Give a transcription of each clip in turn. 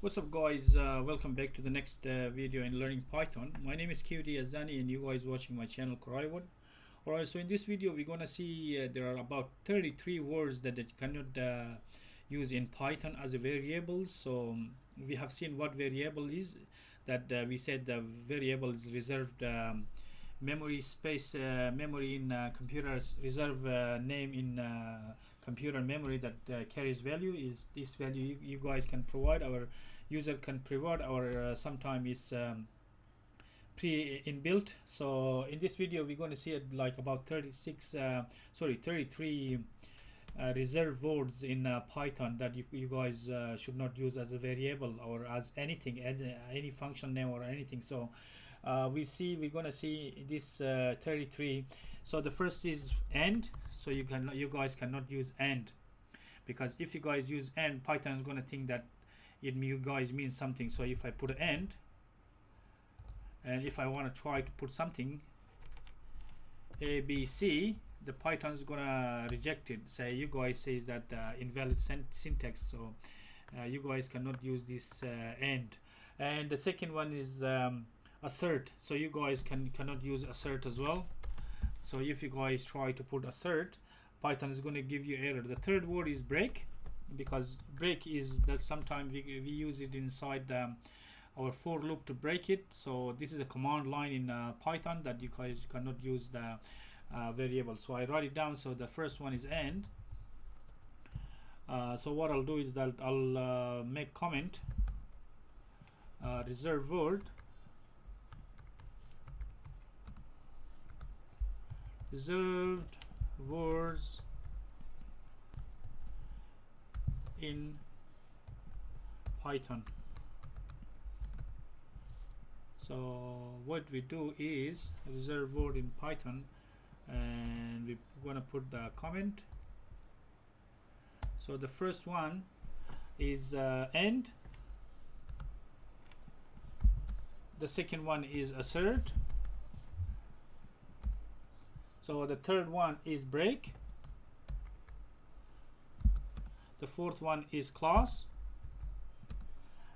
What's up guys, welcome back to the next video in learning Python. My name is QD Azani and you guys watching my channel Koraiwood. Alright, so in this video we're gonna see there are about 33 words that you cannot use in Python as a variables. So we have seen what variable is, that we said the variable is reserved memory space, memory in computers, reserve name in computer memory that carries value. Is this value you guys can provide, our user can provide, or sometime is pre-inbuilt. So in this video we're going to see it like about 33 reserved words in Python that you guys should not use as a variable or as anything, as any function name or anything. So we're gonna see this 33. So the first is and. So you guys cannot use and, because if you guys use and, Python is gonna think that you guys mean something. So if I put and if I want to try to put something A B C, the Python is gonna reject it. Say you guys says that invalid syntax. So you guys cannot use this and. And the second one is assert. So you guys cannot use assert as well. So if you guys try to put assert, Python is going to give you error. The third word is break, because break is that sometimes we use it inside our for loop to break it. So this is a command line in Python that you guys cannot use the variable. So I write it down. So the first one is and. So what I'll do is that I'll make comment reserve word, reserved words in Python. So what we do is reserved word in Python, and we're gonna put the comment. So the first one is and, the second one is assert, so the third one is break, the fourth one is class,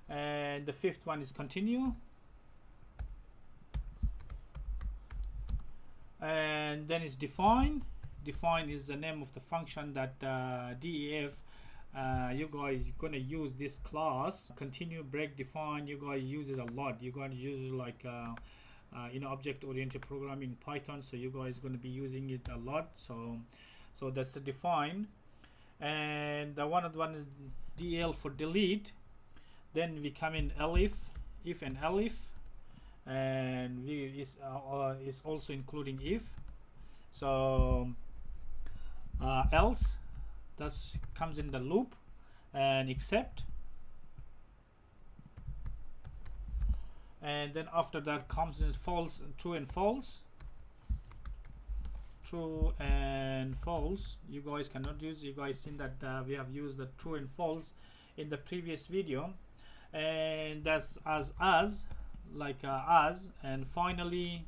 and the fifth one is continue, and then is define. Define is the name of the function that def you guys gonna use this class. Continue, break, define, you guys use it a lot. You're gonna use it like object-oriented programming in Python, so you guys going to be using it a lot. So that's the define. And the one is del for delete. Then we come in elif, if and elif, and is also including if. So else, that comes in the loop, and except. And then after that comes in false, true and false. True and false you guys cannot use. You guys seen that we have used the true and false in the previous video. And that's as like as, and finally,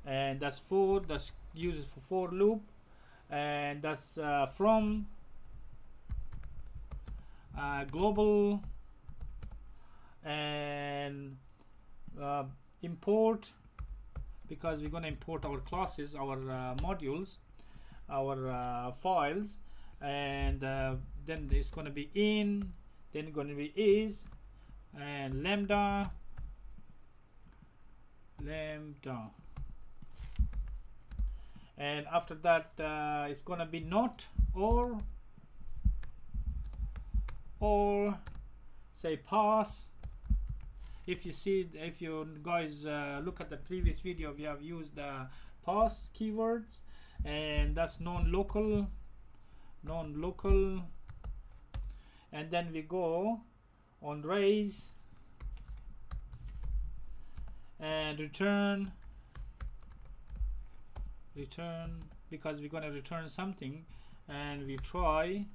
and that's for, that's uses for loop, and that's from global, and import, because we're going to import our classes, our modules, our files, and then it's going to be in, then going to be is, and lambda, and after that it's going to be not, or say pass. If you guys look at the previous video, we have used the pass keywords, and that's non-local, and then we go on raise and return, because we're going to return something, and we try.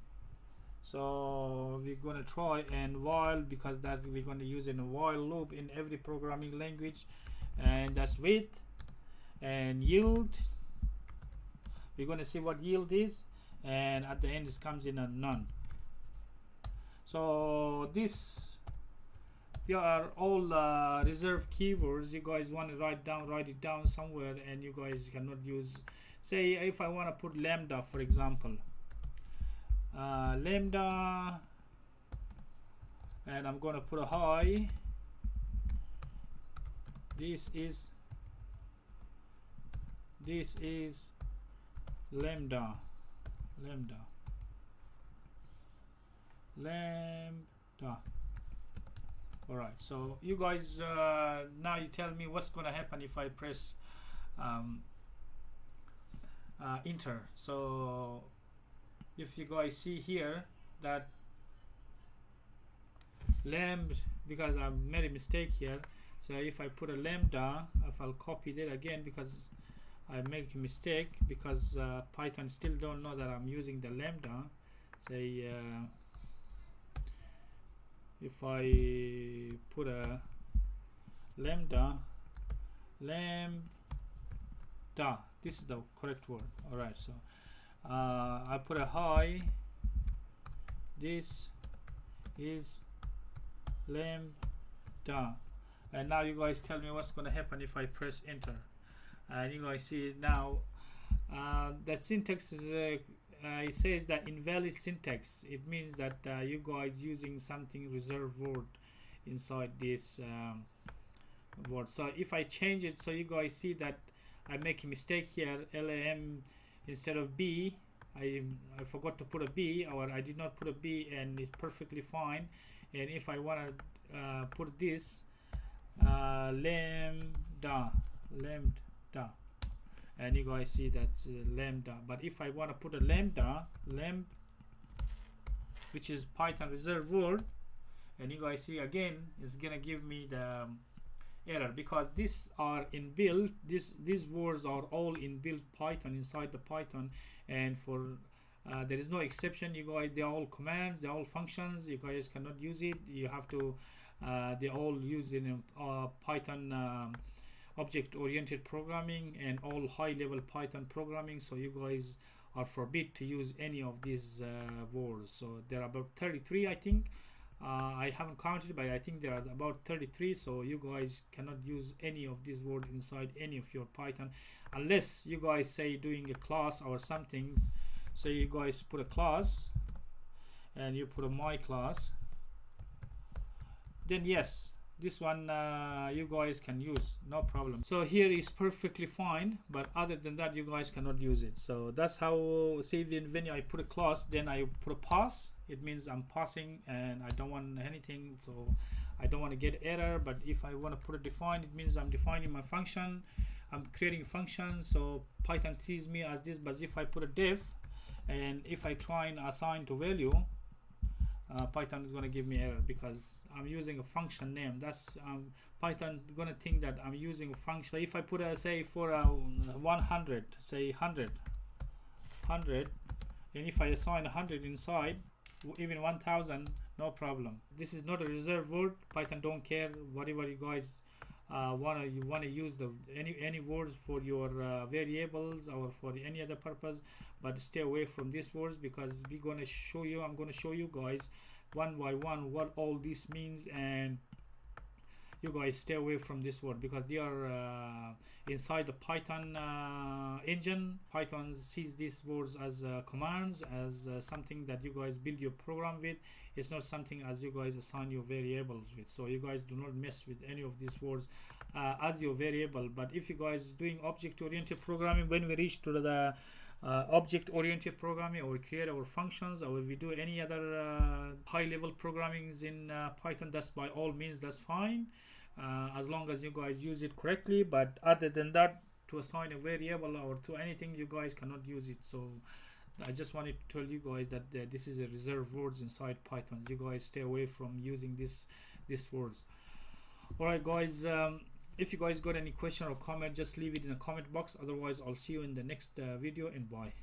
So we're going to try, and while, because that we're going to use in a while loop in every programming language, and that's with, and yield. We're going to see what yield is, and at the end it comes in a none. So this, they are all reserved keywords. You guys want to write it down somewhere, and you guys cannot use. Say if I want to put lambda, for example, lambda, and I'm gonna put a hi. This is lambda. All right, so you guys now you tell me what's gonna happen if I press enter. So if you guys see here that lambda, because I made a mistake here, so if I put a lambda, if I'll copy that again, because I make a mistake, because Python still don't know that I'm using the lambda. Say if I put a lambda, this is the correct word. All right, so I put a hi. This is lambda, and now you guys tell me what's going to happen if I press enter. And you guys see now that syntax is it says that invalid syntax. It means that you guys using something reserved word inside this word. So if I change it, so you guys see that I make a mistake here, lam instead of b. I forgot to put a b, or I did not put a b, and it's perfectly fine. And if I want to put this lambda, and you guys see that's lambda. But if I want to put a lambda, which is Python reserved word, and you guys see again it's gonna give me the error, because these are inbuilt. These words are all inbuilt Python, inside the Python, and for there is no exception. You guys, they're all commands, they're all functions. You guys cannot use it. You have to they all use in Python object-oriented programming and all high-level Python programming. So you guys are forbid to use any of these words. So there are about 33, I think. I haven't counted, but I think there are about 33. So you guys cannot use any of these words inside any of your Python, unless you guys say doing a class or something. So you guys put a class and you put a my class, then yes, this one you guys can use, no problem. So here is perfectly fine, but other than that you guys cannot use it. So that's how, see, when I put a class, then I put a pass, it means I'm passing and I don't want anything, so I don't want to get error. But if I want to put a define, it means I'm defining my function, I'm creating functions. So Python sees me as this. But if I put a def, and if I try and assign to value, Python is going to give me error, because I'm using a function name. That's Python going to think that I'm using a function. If I put a, say for 100, say 100, and if I assign 100 inside, even 1000, no problem. This is not a reserved word. Python don't care whatever you guys want to use the any words for your variables or for any other purpose, but stay away from these words, because I'm going to show you guys one by one what all this means, and you guys stay away from this word, because they are inside the Python engine. Python sees these words as commands, as something that you guys build your program with. It's not something as you guys assign your variables with. So you guys do not mess with any of these words as your variable. But if you guys doing object-oriented programming, when we reach to the object-oriented programming, or create our functions, or we do any other high-level programmings in Python, that's by all means, that's fine, as long as you guys use it correctly. But other than that, to assign a variable or to anything, you guys cannot use it. So I just wanted to tell you guys that this is a reserved words inside Python. You guys stay away from using these words. All right, guys. If you guys got any question or comment, just leave it in the comment box. Otherwise, I'll see you in the next video, and bye.